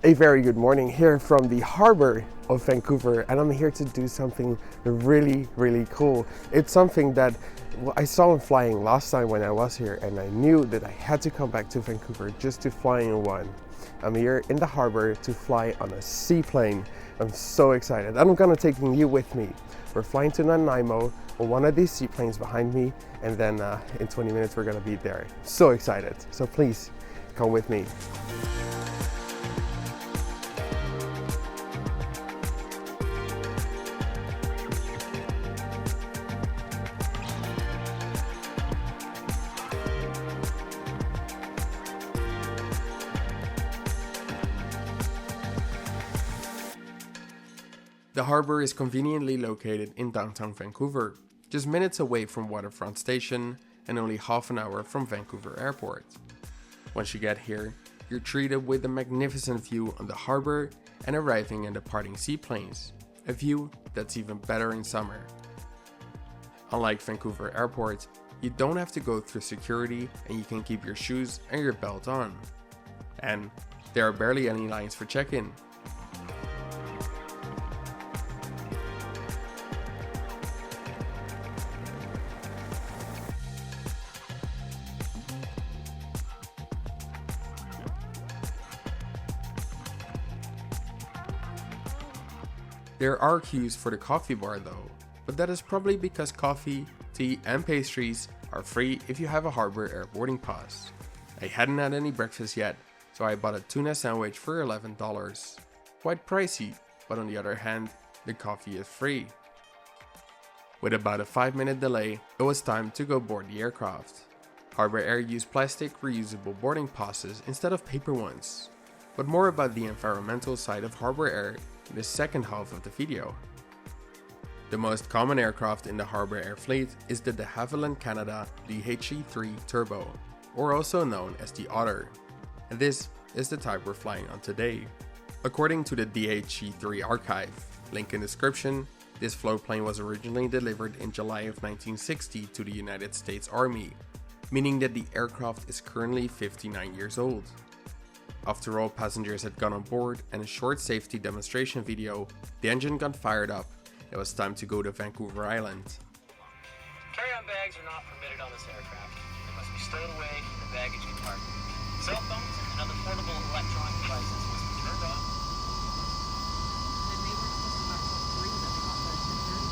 A very good morning here from the Harbour of Vancouver, and I'm here to do something really cool. It's something that I saw him flying last time when I was here, and I knew that I had to come back to Vancouver just to fly in one. I'm here in the harbour to fly on a seaplane. I'm so excited, and I'm gonna take you with me. We're flying to Nanaimo on one of these seaplanes behind me, and then in 20 minutes we're gonna be there. So excited, so please come with me. The harbour is conveniently located in downtown Vancouver, just minutes away from Waterfront Station and only half an hour from Vancouver Airport. Once you get here, you're treated with a magnificent view on the harbour and arriving and departing seaplanes, a view that's even better in summer. Unlike Vancouver Airport, you don't have to go through security and you can keep your shoes and your belt on. And there are barely any lines for check-in. There are queues for the coffee bar though, but that is probably because coffee, tea and pastries are free if you have a Harbour Air boarding pass. I hadn't had any breakfast yet, so I bought a tuna sandwich for $11. Quite pricey, but on the other hand, the coffee is free. With about a 5-minute delay, it was time to go board the aircraft. Harbour Air used plastic reusable boarding passes instead of paper ones. But more about the environmental side of Harbour Air in the second half of the video. The most common aircraft in the Harbour Air fleet is the Havilland Canada DHC-3 Turbo, or also known as the Otter. And this is the type we're flying on today. According to the DHC-3 archive, link in description, this floatplane was originally delivered in July of 1960 to the United States Army, meaning that the aircraft is currently 59 years old. After all passengers had gone on board and a short safety demonstration video, the engine got fired up. It was time to go to Vancouver Island. Carry-on bags are not permitted on this aircraft. They must be stowed away in the baggage compartment. Cell phones and other portable electronic devices must be turned off. And they weren't supposed to start till 3, but they got the 10:30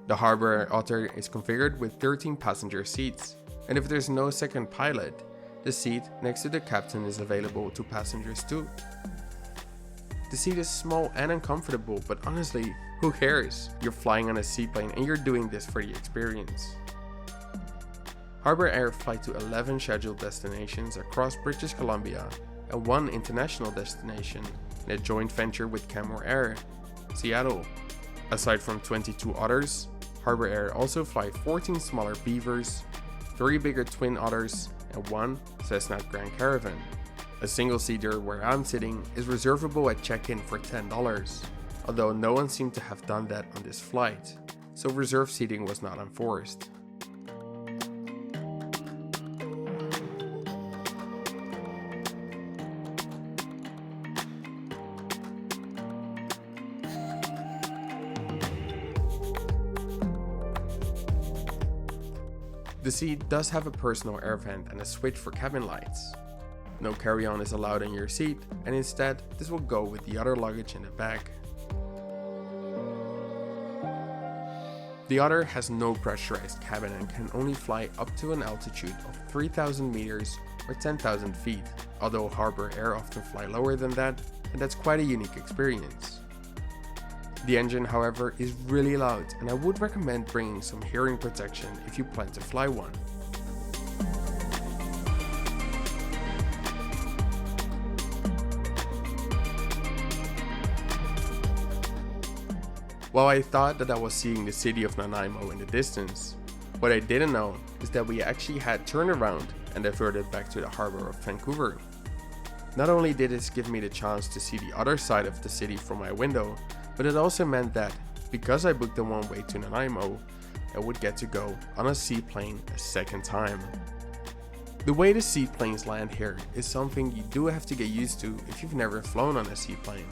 The Harbour Air Otter is configured with 13 passenger seats, and if there's no second pilot, the seat next to the captain is available to passengers too. The seat is small and uncomfortable, but honestly, who cares? You're flying on a seaplane and you're doing this for the experience. Harbour Air fly to 11 scheduled destinations across British Columbia, and one international destination in a joint venture with Harbour Air, Seattle. Aside from 22 Otters, Harbour Air also fly 14 smaller Beavers, 3 bigger Twin Otters, and 1 Cessna Grand Caravan. A single seater where I'm sitting is reservable at check-in for $10, although no one seemed to have done that on this flight, so reserved seating was not enforced. The seat does have a personal air vent and a switch for cabin lights. No carry-on is allowed in your seat, and instead this will go with the other luggage in the back. The Otter has no pressurized cabin and can only fly up to an altitude of 3,000 meters or 10,000 feet, although Harbour Air often fly lower than that, and that's quite a unique experience. The engine, however, is really loud, and I would recommend bringing some hearing protection if you plan to fly one. While I thought that I was seeing the city of Nanaimo in the distance, what I didn't know is that we actually had turned around and diverted back to the harbour of Vancouver. Not only did this give me the chance to see the other side of the city from my window, but it also meant that, because I booked the one way to Nanaimo, I would get to go on a seaplane a second time. The way the seaplanes land here is something you do have to get used to if you've never flown on a seaplane,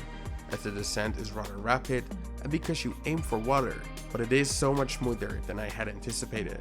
as the descent is rather rapid and because you aim for water, but it is so much smoother than I had anticipated.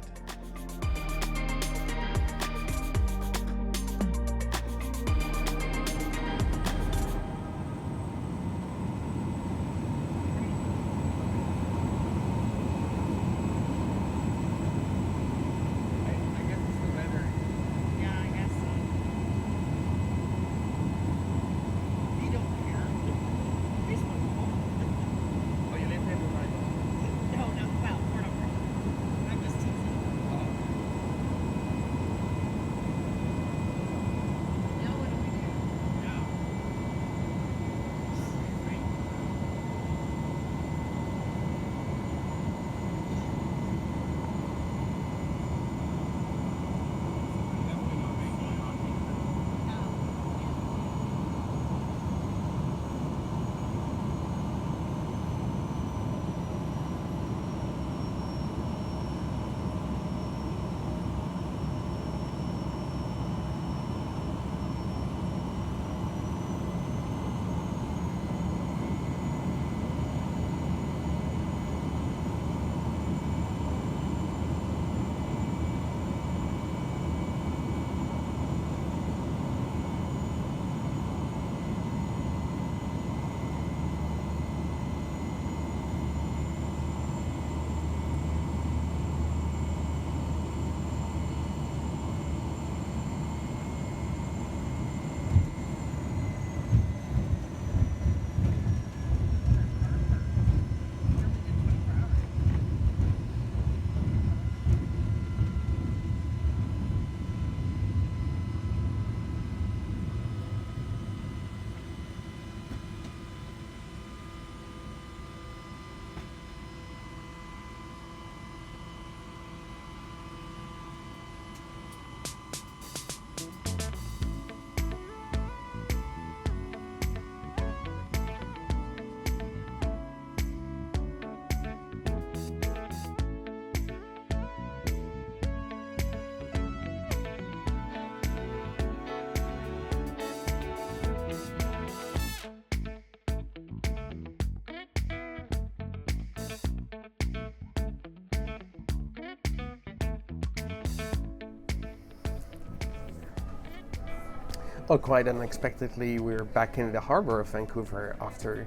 Well, quite unexpectedly, we're back in the harbour of Vancouver after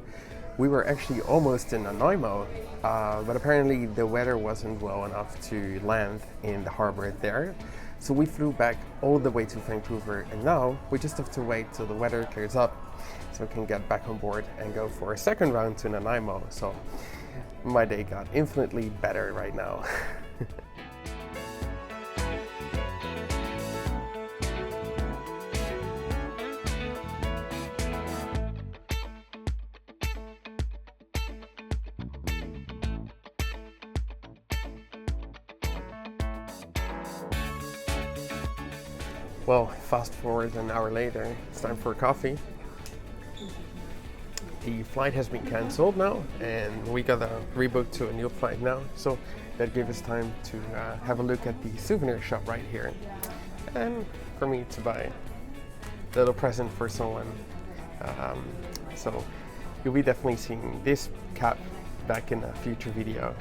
we were actually almost in Nanaimo, but apparently the weather wasn't well enough to land in the harbour there. So we flew back all the way to Vancouver, and now we just have to wait till the weather clears up so we can get back on board and go for a second round to Nanaimo. So my day got infinitely better right now. Well, fast forward an hour later, it's time for coffee. The flight has been cancelled now, and we got rebooked to a new flight now. So that gave us time to have a look at the souvenir shop right here, and for me to buy a little present for someone. So you'll be definitely seeing this cap back in a future video.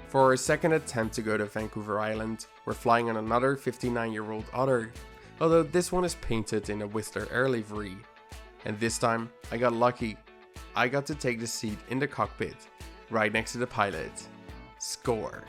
For our second attempt to go to Vancouver Island, we're flying on another 59-year-old Otter, although this one is painted in a Whistler Air livery. And this time, I got lucky. I got to take the seat in the cockpit, right next to the pilot. Score!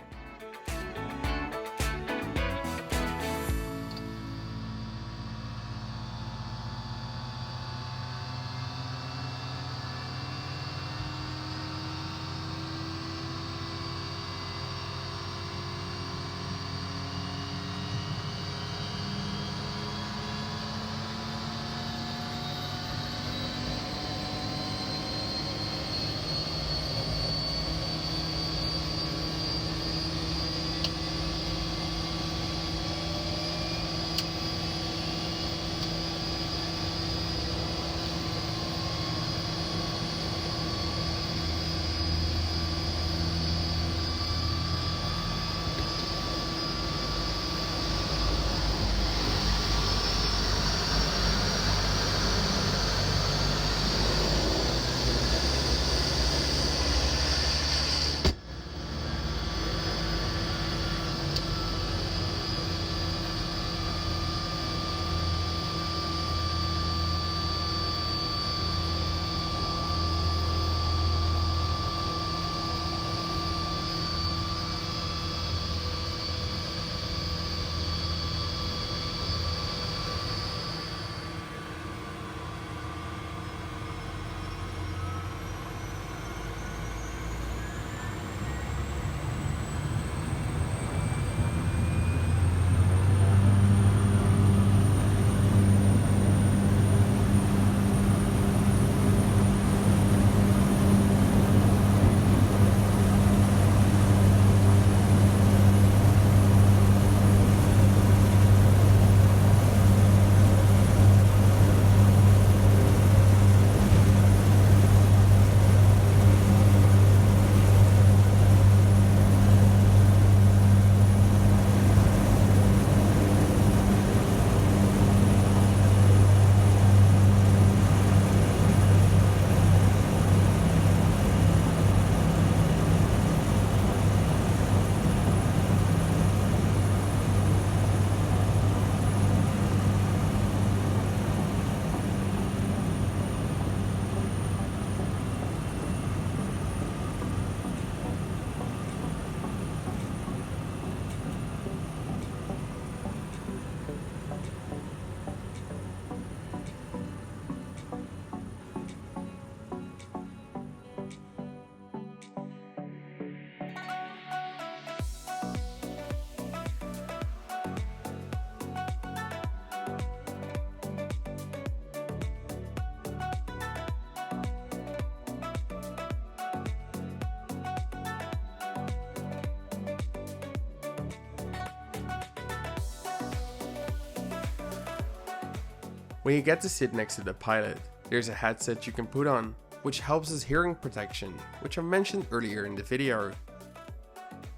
When you get to sit next to the pilot, there's a headset you can put on, which helps as hearing protection, which I mentioned earlier in the video.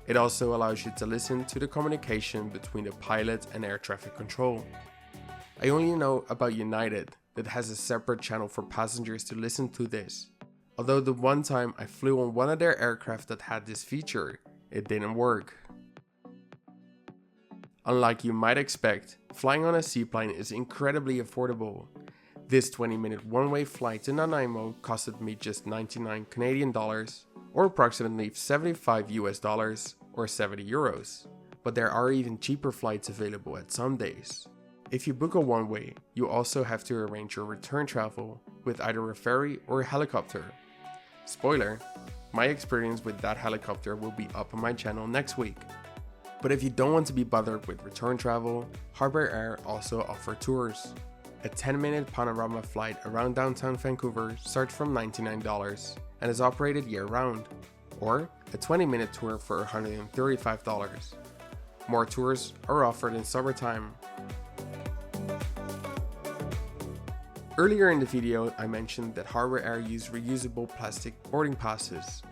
It also allows you to listen to the communication between the pilot and air traffic control. I only know about United that has a separate channel for passengers to listen to this. Although the one time I flew on one of their aircraft that had this feature, it didn't work. Unlike you might expect, flying on a seaplane is incredibly affordable. This 20-minute one-way flight to Nanaimo costed me just 99 Canadian dollars, or approximately 75 US dollars, or 70 euros. But there are even cheaper flights available at some days. If you book a one-way, you also have to arrange your return travel with either a ferry or a helicopter. Spoiler, my experience with that helicopter will be up on my channel next week. But if you don't want to be bothered with return travel, Harbour Air also offer tours. A 10-minute panorama flight around downtown Vancouver starts from $99, and is operated year-round, or a 20-minute tour for $135. More tours are offered in summertime. Earlier in the video, I mentioned that Harbour Air used reusable plastic boarding passes,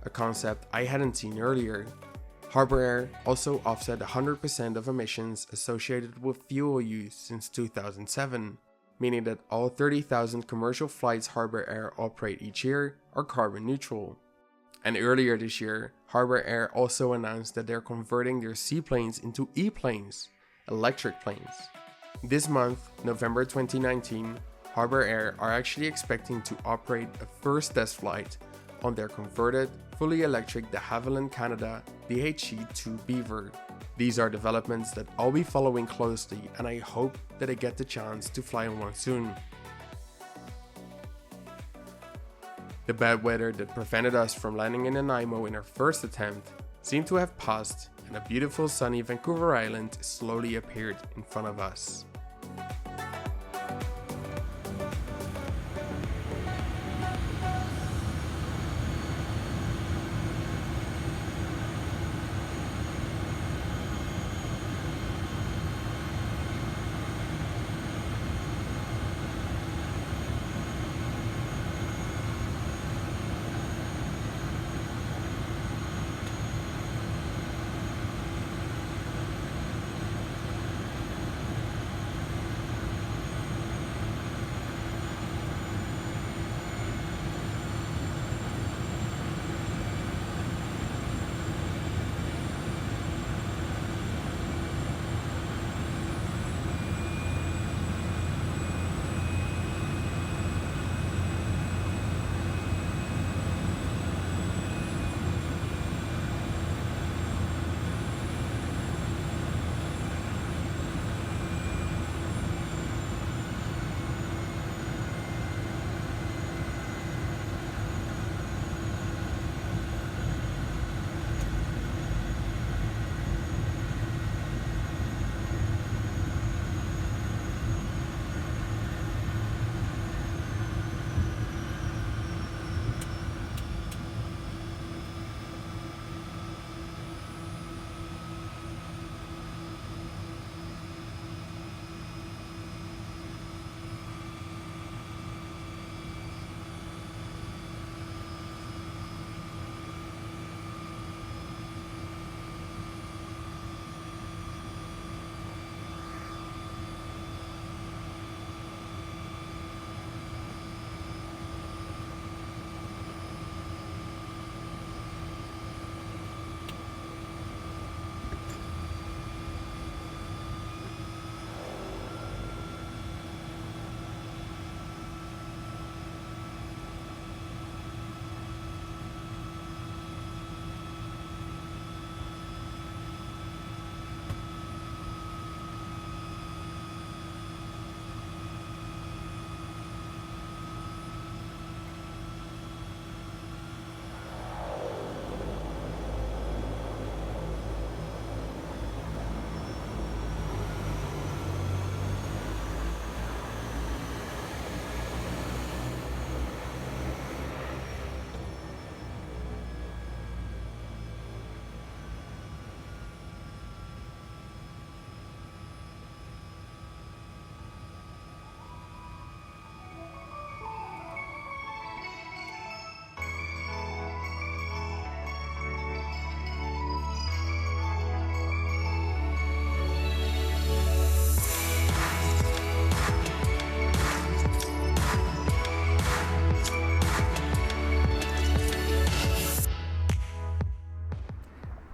a concept I hadn't seen earlier. Harbour Air also offset 100% of emissions associated with fuel use since 2007, meaning that all 30,000 commercial flights Harbour Air operate each year are carbon neutral. And earlier this year, Harbour Air also announced that they're converting their seaplanes into e-planes, electric planes. This month, November 2019, Harbour Air are actually expecting to operate a first test flight on their converted, fully electric de Havilland Canada DHC-3 divert. These are developments that I'll be following closely, and I hope that I get the chance to fly on one soon. The bad weather that prevented us from landing in Nanaimo in our first attempt seemed to have passed, and a beautiful sunny Vancouver Island slowly appeared in front of us.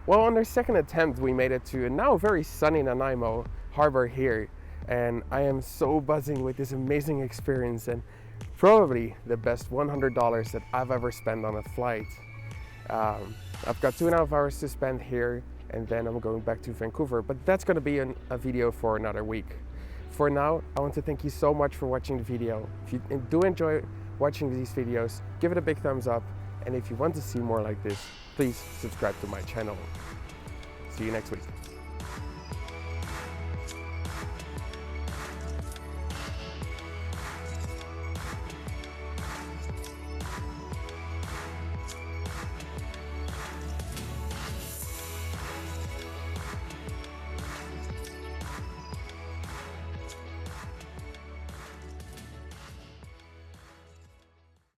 Well, on our second attempt, we made it to a now very sunny Nanaimo Harbour here, and I am so buzzing with this amazing experience and probably the best $100 that I've ever spent on a flight. I've got 2.5 hours to spend here, and then I'm going back to Vancouver, but that's going to be a video for another week. For now, I want to thank you so much for watching the video. If you do enjoy watching these videos, give it a big thumbs up, and if you want to see more like this, please subscribe to my channel. See you next week.